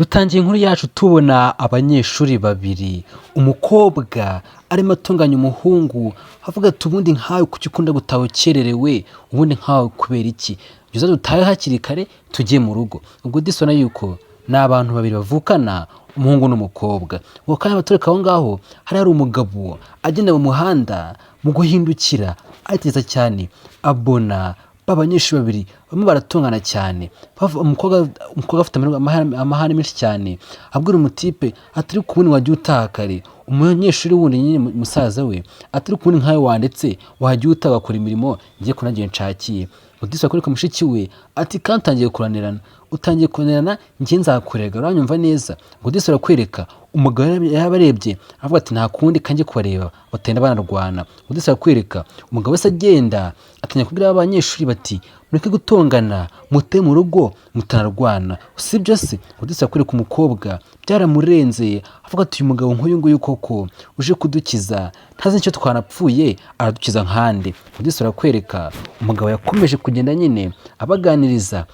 Dutangiye inkuru yacu tubona abanyeshuri babiri, umukobwa arimo atunganya umuhungu avuga ati ubundi nkawe kuki ukunda gutaha ukererewe, ubundi nkawe kubera iki? Byiza dutahe hakiri kare tujye mu rugo. Ubwo disona yuko ni abantu babiri bavukana, umuhungu n'umukobwa. Ubwo kandi abatureka aho ngaho hari umugabo agenda mu muhanda, mu guhindukira atekereza cyane abona abanyeshuri babiri bamwe baratungana cyane. Umukobwa afite amahane menshi cyane abwira umutipe atari kubona wajya utaha kare. Umunyeshuri wundi nyine musaza we atari kubona nkawe wandetse wajya utaha wakora imirimo ngiye kunagiye nshakiye. Udisa kuri mushiki we ati kandi utangiye kunanirana njye nzakurega uranyumva neza. Udisa arakwereka umugabo yabarebye avuga ati nta kundi kanjye kubareba batenda banarwana. Udisa arakwereka umugabo wese agenda atanya kubwira abanyeshuri bati mureke gutongana mute mu rugo mutanarwana. Usibye se Udisa arakwereka umukobwa byaramurenze avuga ati uyu mugabo nk'uyu nguyu koko uje kudukiza ntazi icyo twanapfuye aradukiza nkande. Udisa arakwereka umugabo yakomeje kugenda nyine abaganiriza.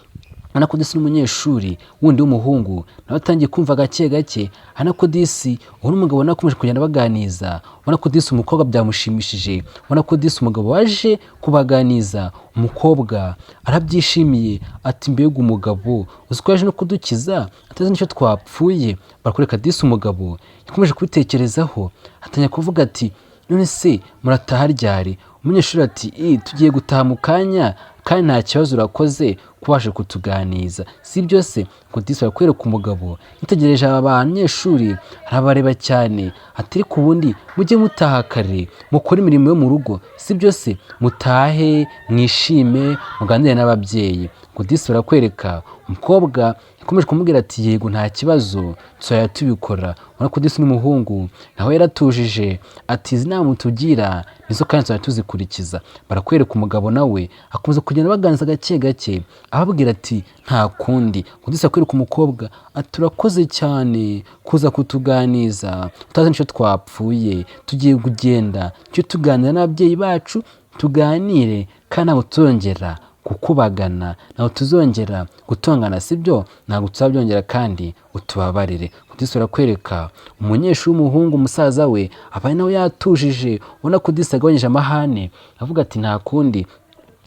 Ana ko disi n'umunyeshuri wundi w'umuhungu nawe atangiye kumva gake gake. Ana ko disi uwo n'umugabo nakomeje kugenda baganiza. Ubona ko disi umukobwa byamushimishije. Ubona ko disi umugabo waje kubaganiza, umukobwa arabyishimiye ati mbega umugabo uzi ko yaje no kudukiza atazi n'icyo twapfuye. Barakureka disi umugabo yakomeje kubitekerezaho atanya kuvuga ati none se murataha ryari? Umunyeshuri ati tugiye gutaha mu kanya kandi nta kibazo urakoze kubasha kutuganiza. Si byo se ngo disi barakwereka umugabo yitegereje aba banyeshuri arabareba cyane atari ku bundi mujye mutaha kare mukore imirimo yo mu rugo. Si byo se mutahe mwishime muganire n'ababyeyi. Ngo disi barakwereka umukobwa yakomeje kumubwira ati yego nta kibazo tuzajya tubikora. Ubona ko disi n'umuhungu nawe yaratujije ati izi nama mutugira nizo kandi tuzajya tuzikurikiza. Barakwereka umugabo nawe akomeza kugenda baganiriza gake gake ababwira ati nta kundi. Ngo disi arakwereka umukobwa ati turakoze cyane kuza kutuganiza utazi n'icyo twapfuye, tugiye kugenda cyo tuganira n'ababyeyi bacu tuganire kandi ntabwo tuzongera kukubagana, ntabwo tuzongera gutongana. Sibyo ntabwo tuzabyongera kandi utubabarire. Disi arakwereka umunyeshuri w'umuhungu musaza we abaye nawe yatujije. Ubona ko disi agabanyije amahane avuga ati nta kundi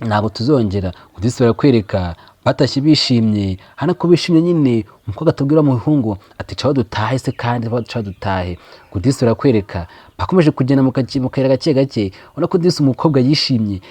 ntabwo tuzongera. Disi barakwereka batashye bishimye. Hana ko bishimye nyine umukobwa atabwira umuhungu ati caho dutahe se kandi caho dutahe. Disi barakwereka bakomeje kugenda mu kayira gake gake. Ubona ko disi umukobwa yishimiye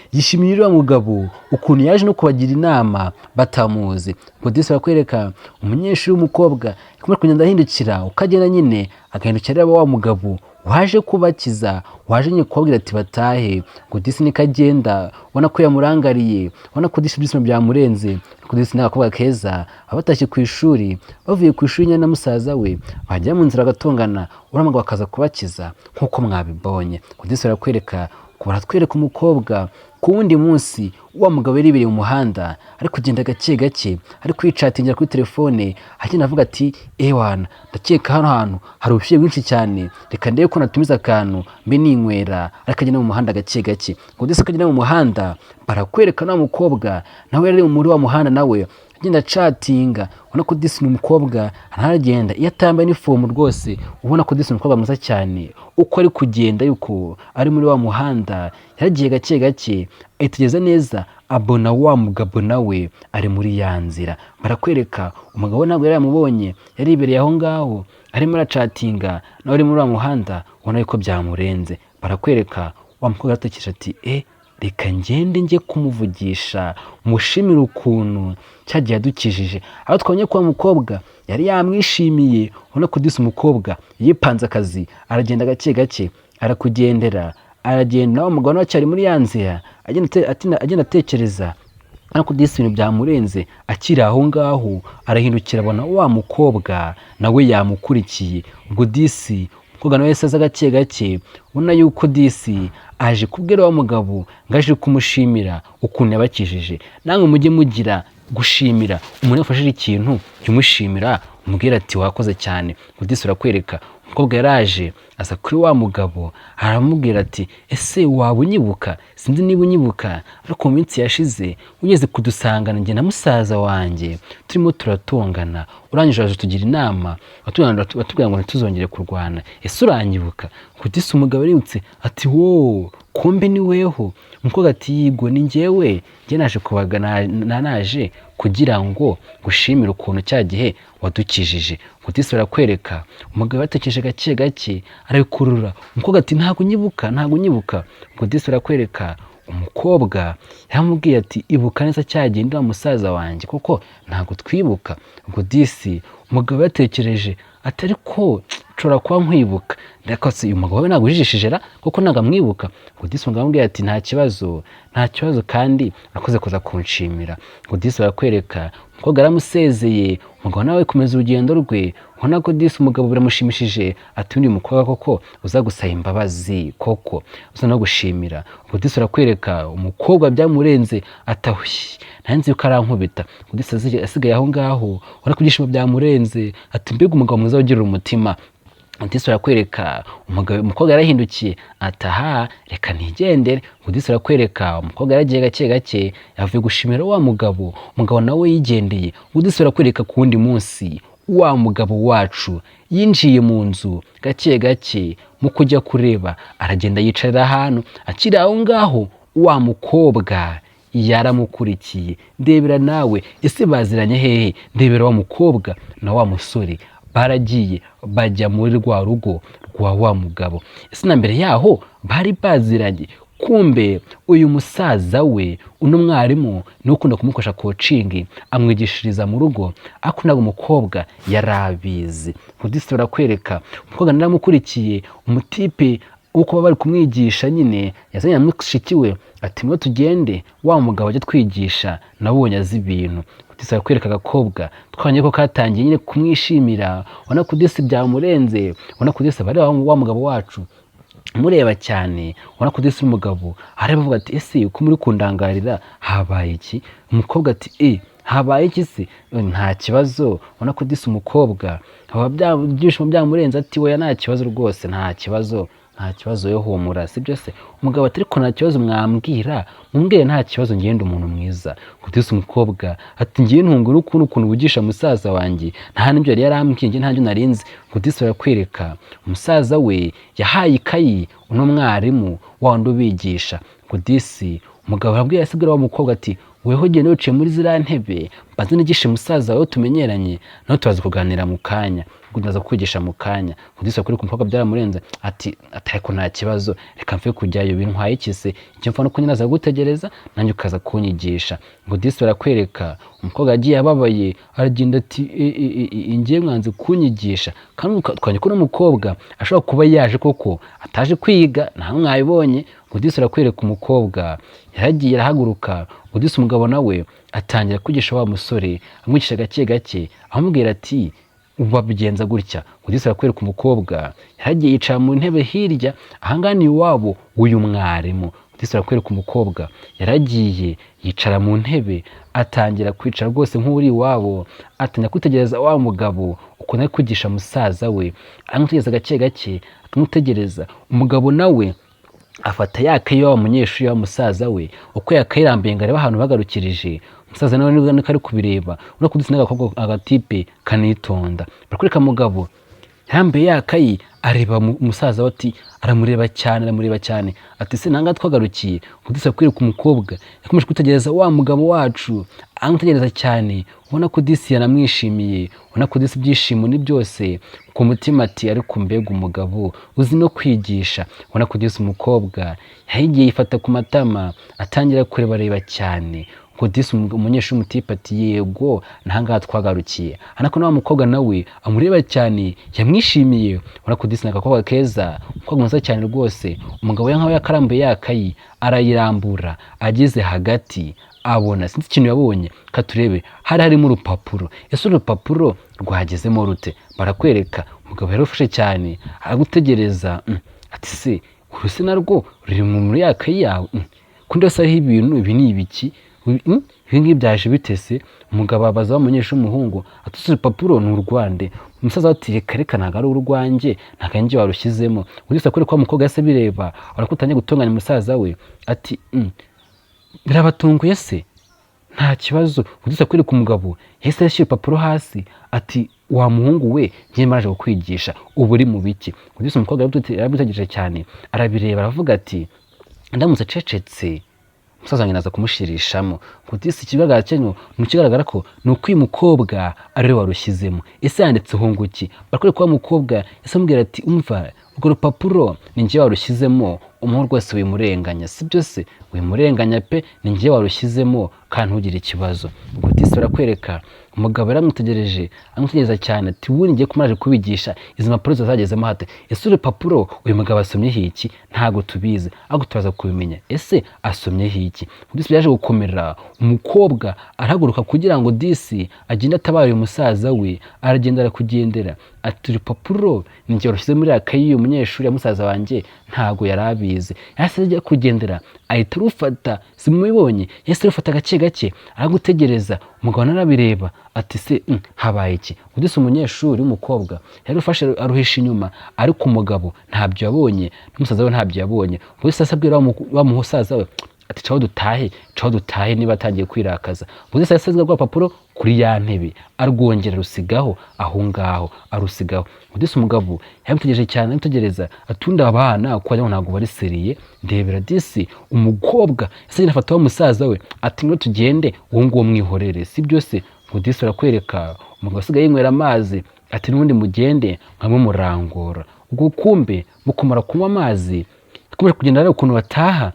uriya mugabo ukuntu yaje no kubagira inama batamuzi. Disi barakwereka umunyeshuri w'umukobwa yakomeje kugenda ahindukira ukagenda nyine agahindukira wa mugabo waje kubakiza, waje nyine kubabwira ati batahe. Disi niko agenda ubona ko yamurangariye. Ubona ko disi byamurenze. Disi ni agakobwa keza abatashye ku ishuri, bavuye ku ishuri nyine na musaza we bajya mu nzira agatongana uriya mugabo akaza kubakiza nk'uko mwabibonye. Disi barakwereka baratwereka umukobwa ku wundi munsi wa mugabo yaribereye mu muhanda ari kugenda gake gake ari kwicatingira kuri telefone agenda avuga ati ewana ndakeka hano hantu hari ubushyuhe bwinshi cyane reka ndebe ko natumiza akantu mbe ninywera. Ariko agenda mu muhanda gake gake. Disi akagenda mu muhanda barakwereka na mukobwa nawe yari muri wa muhanda nawe agenda chatinga. Ubona ko disi n'umukobwa aragenda iyo atambaye inifomu rwose. Ubona ko disi n'umukobwa mwiza cyane uko ari kugenda yuko ari muri wa muhanda yaragiye gake gake ayitegereza neza abona wa mugabo nawe ari muri ya nzira. Barakwereka umugabo ntabwo yari yamubonye yaribereye aho ngaho arimo aracatinga nawe ari muri wa muhanda ubona yuko byamurenze. Barakwereka wa mukobwa aratekereje ati reka ngende njye kumuvugisha mushimira ukuntu cyagiye adukijije. Aho twabonye ko mukobwa yari yamwishimiye. Ubona ko disi umukobwa yipanze akazi aragenda gake gake arakugendera aragenda nawe umugabo nawe cyari muri ya nzira agenda atekereza. Ariko disi ibintu byamurenze akiri aho ngaho arahindukira abona wa mukobwa nawe yamukurikiye. Ubwo disi umukobwa nawe yasaza gake gake. Ubona yuko disi aje kubwira wa mugabo ngaje kumushimira ukuntu yabakijije. Namwe mujye mugira gushimira umuntu yafashije ikintu cyumushimira umubwira ati wakoze cyane. Disi arakwereka umukobwa yaraje aza kuri wa mugabo aramubwira ati ese waba unyibuka? Sinzi niba unyibuka, ariko mu minsi yashize ugeze kudusangana njye na musaza wanjye turimo turatongana, urangije uraje tugira inama watubwira ngo ntituzongere kurwana, ese uranyibuka? Kudisa umugabo aributse ati wo kumbe ni weho. Umukobwa ati yigo ni njyewe, njye naje kubaga naje kugira ngo gushimira ukuntu cya gihe wadukijije. Kudisa barakwereka umugabo yatekereje gake gake arabikurura, umukobwa ati ntabwo unyibuka. Kudisa barakwereka umukobwa yaramubwiye ati ibuka neza cya gihe ndi wa musaza wanjye kuko ntabwo twibuka. Kudisi umugabo yatekereje ati ariko nshobora kuba nkwibuka, ndako se uyu mugabo we ntabwo ujijishije ra kuko ntabwo amwibuka. Kudisi umugabo aramubwira ati nta kibazo kandi urakoze kuza kunshimira. Kudisi barakwereka umukobwa yaramusezeye, umugabo nawe komeza urugendo rwe. Ubona ko Disi umugabo biramushimishije ati undi mukobwa koko uza gusaba imbabazi, koko uza no gushimira. Ubwo Disi arakwereka umukobwa byamurenze atahushye ntanzi yuko arankubita. Disi asigaye aho ngaho ubona ko ibyishimo byamurenze ati mbega umugabo mwiza ugira umutima. Disi arakwereka umukobwa yarahindukiye ataha reka nigendere. Disi arakwereka umukobwa yaragiye gake gake yavuye gushimira wa mugabo, umugabo nawe yigendeye. Disi arakwereka ku wundi munsi wa mugabo wacu yinjiye mu nzu gake gake, mu kujya kureba aragenda yicarira ahantu. Akiri aho ngaho wa mukobwa yaramukurikiye. Ndebera nawe ese baziranye hehe? Ndebera wa mukobwa na wa musore baragiye bajya muri rwa rugo rwa wa mugabo. Ese na mbere yaho bari baziranye? Kumbe uyu musaza we uno mwarimu ni ukunda kumukoresha coaching amwigishiriza mu rugo, akunaga umukobwa yarabizi. Disi barakwereka umukobwa naramukurikiye, umutipe uko bari kumwigisha nyine yazanye na mushiki we ati mwe tugende wa mugabo ajya twigisha nabonye azi ibintu. Disi barakwereka agakobwa twanye ko katangiye nyine kumwishimira, ubona ko Disi byamurenze, ubona ko Disi bari wa mugabo wacu mureba cyane. Ubona ko Disi umugabo areba avuga ati ese uko muri kundangarira habaye iki? Umukobwa ati habaye iki se? Nta kibazo. Ubona ko Disi umukobwa ibyishimo byamurenze ati oya nta kibazo rwose, nta kibazo yo humura sibyo se? Umugabo ati ariko nta kibazo mwambwira, mumbwire nta kibazo ngende umuntu mwiza. Disi umukobwa ati ngiye ntungura ukuntu bugisha musaza wanjye nta n'ibyo yari yarambwiye njye ntabyo narinzi. Disi barakwereka umusaza we yahaye ikayi uno mwarimu wandi ubigisha. Disi umugabo arabwira asigara wa mukobwa ati weho genda wicaye muri ziriya ntebe mbanze nigishe musaza wawe tumenyeranye nawe tubaza kuganira mu kanya, ndaza kwigisha mu kanya. Disi akuri ku mukobwa byaramurenze ati ariko nta kibazo reka mfe kujyayo bintwaye iki se? Icyo mfa no kunyinaza gutegereza nanjye ukaza kunyigisha. Disi barakwereka umukobwa yagiye ababaye aragenda ati ngiye mwanze kunyigisha. Kandi twanye ko n'umukobwa ashobora kuba yaje koko ataje kwiga nta mwabibonye. Disi arakwereka umukobwa yaragiye arahaguruka. Disi umugabo nawe atangira kwigisha wa musore amwigisha gake gake amubwira ati ubabigenza gutya. Disi arakwereka umukobwa yaragiye yicara mu ntebe hirya, ahangaha ni iwabo w'uyu mwarimu. Disi arakwereka umukobwa yaragiye yicara mu ntebe atangira kwicara rwose nk'uri iwabo, atangira kwitegereza wa mugabo ukuntu ari kwigisha musaza we, amutegereza gake gake akamutegereza. Umugabo nawe afata yakaye wa munyeshuri wa musaza we uko yakayirambiye ngo arebe ahantu bagarukirije. Umusaza nawe nibwo ari kubireba, urabona ko Disi n'agakobwa agatipe kanitonda. Barakwereka mugabo yarambiye yakayi areba umusaza we ati aramureba cyane ati se nanga twagarukiye. Disi akwereka umukobwa yakomeje kwitegereza wa mugabo wacu amutegereza cyane. Ubona ko Disi yanamwishimiye, ubona ko Disi ibyishimo ni byose ku mutima ati ariko mbega umugabo uzi no kwigisha. Ubona ko Disi umukobwa yahigiye yifata ku matama atangira kureba cyane. Disi umunyeshuri umutipe ati yego ntangaha twagarukiye. Anako nawe mukobwa nawe amureba cyane yamwishimiye. Ubona ko Disi n'agakobwa keza, umukobwa mwiza cyane rwose. Umugabo yankaho yakarambuye yakayi arayirambura, ageze hagati abona sinzi ikintu yabonye, katurebe hari harimo urupapuro. Ese urupapuro rwagezemo rute? Barakwereka umugabo yarufashe cyane aragutegereza ati se uruse narwo ruri muri yakayi yawe? Kundi wese ariho ibintu ibi ni ibiki? Ibi ngibi byaje bitese? Umugabo abaza wa munyeshuri umuhungu ati urupapuro ni urwande? umusaza we ati reka reka ntabwo ari urwanjye nta kanjye warushyizemo. Udisa kuri kwa mukobwa yase bireba arakutangiye gutunganya umusaza we ati birabatunguye se nta kibazo. Udisa kuri ku mugabo yahise yashyira urupapuro hasi ati wa muhungu we ngiye maraje kukwigisha ubu uri mu biki. Udisa umukobwa yaramutegereje cyane arabireba aravuga ati ndamutse cecetse umusaza wanjye naza kumushirishamo. Kutisi ikigaragara cyenyo nukigaragara ko nuko uyu mukobwa ari we warushyizemo. Ese yanditseho ngo iki? Barakore kwa mukobwa ese amubwira ati umva urwo rupapuro ni njye warushyizemo, umuhungu wese wimurenganya sibyo se, wimurenganya pe ni njye warushyizemo kandi ntugire ikibazo. Kutisi barakwereka umugabo yaramutegereje amutegereza cyane ati ubu ngiye kumaraje kubigisha izi mpapuro zazagezemo hate. Ese urupapuro uyu mugabo asomyeho iki? Ntago tubizi ahubwo turaza kubimenya. Ese asomyeho iki? Kutisi byaje gukomera umukobwa arahaguruka kugira ngo disi agende atabaye uyu musaza we, aragenda arakugendera ati urupapuro ni njye warushyize muri akayi y'uyu munyeshuri ya musaza wanjye ntago yarabizi. Yahise ajya kugendera ahita arufata simubibonye yahise arufata gake gake aragutegereza. Umugabo narabireba ati se habaye iki? Udise umunyeshuri w'umukobwa yarufashe aruhisha inyuma ariko umugabo ntabyo yabonye n'umusaza we ntabyo yabonye. Udise asabwira wa musaza we ati caho dutahe niba atangiye kwirakaza. Udise yasezwe rwa papuro kuri ya ntebe arwongera rusigaho aho ngaho arusigaho. Udise umugabo yamutegereje cyane amutegereza atunda abana ko ajya ntago bari seriye. Ndebera disi umukobwa ese afata wa musaza we ati ngo tugende uwo ngo mwihorere sibyo se. Udise arakwereka umugabo asigaye yinywera amazi ati nubundi mugende nkamwe murangora. Ubwo kumbe mukumara kunywa amazi kumara kugenda rero ukuntu bataha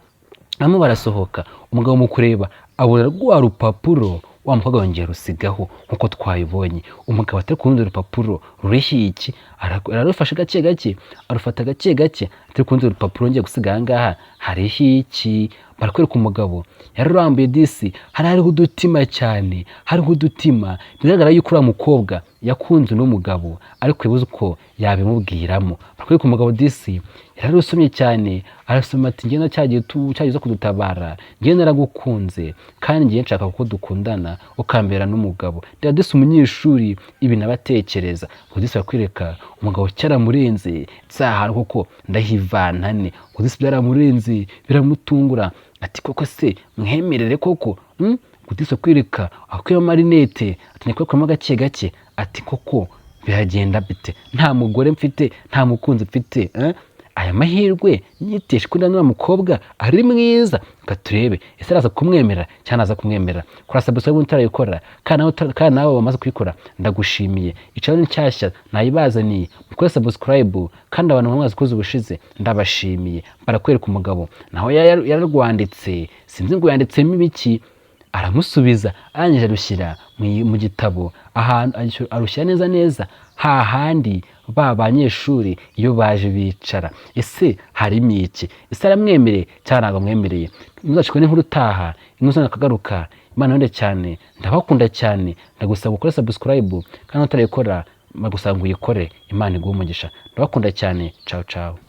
namwe barasohoka. Umugabo mu kureba abura rwa rupapuro wa mukobwa wongera rusigaho nkuko twayibonye. Umugabo atari kurundi rupapuro ruriho iki ararufashe gake gake arufata gake gake atari kurundi rupapuro ngiye gusiga ngaha hariho iki. Barakwereka umugabo yararambuye disi hariho udutima cyane hariho udutima bigaragara yuko uriya mukobwa yakunze n'umugabo ariko ibuze uko yabimubwiramo. Barakwereka umugabo disi yararusomye cyane arasoma ati ngenda cyagiye kudutabara ngenda naragukunze kandi ngiye nshaka ko dukundana ukambera n'umugabo. Disi umunyeshuri ibi nabatekereza. Disi bakwereka umugabo cyaramurenze tsahara koko ndahivantane. Disi byaramurenze biramutungura ati koko se mwemerere koko Disi bakwereka akwiye marinete ati nekwekamo gake gake ati koko biragenda bite nta mugore mfite nta mukunzi mfite aya mahirwe nyiteshe kuri nura mukobwa ari mwiza katurebe ese araza kumwemera cyane aza kumwemera kuri subscribe utarayikora kana nawe bamaze kuyikora ndagushimiye. Icyo ni cyashya nayibazaniye mukore subscribe kandi abantu bamaze kuza ubushize ndabashimiye. Barakwereka umugabo naho yararwanditse sinzi ngo yanditsemo ibiki aramusubiza arangije arushyira mu gitabo ahantu arushyira neza neza hahandi ba banyeshuri iyo baje bicara. Ese harimo iki? Ese aramwemereye cyangwa ntabwo amwemereye? Muzashikwe n'inkuru utaha inkuru nakagaruka. Imana yonde cyane ndabakunda cyane ndagusaba gukora subscribe kandi utarayikora magusanga uyikore. Imana iguhe umugisha ndabakunda cyane. Ciao ciao.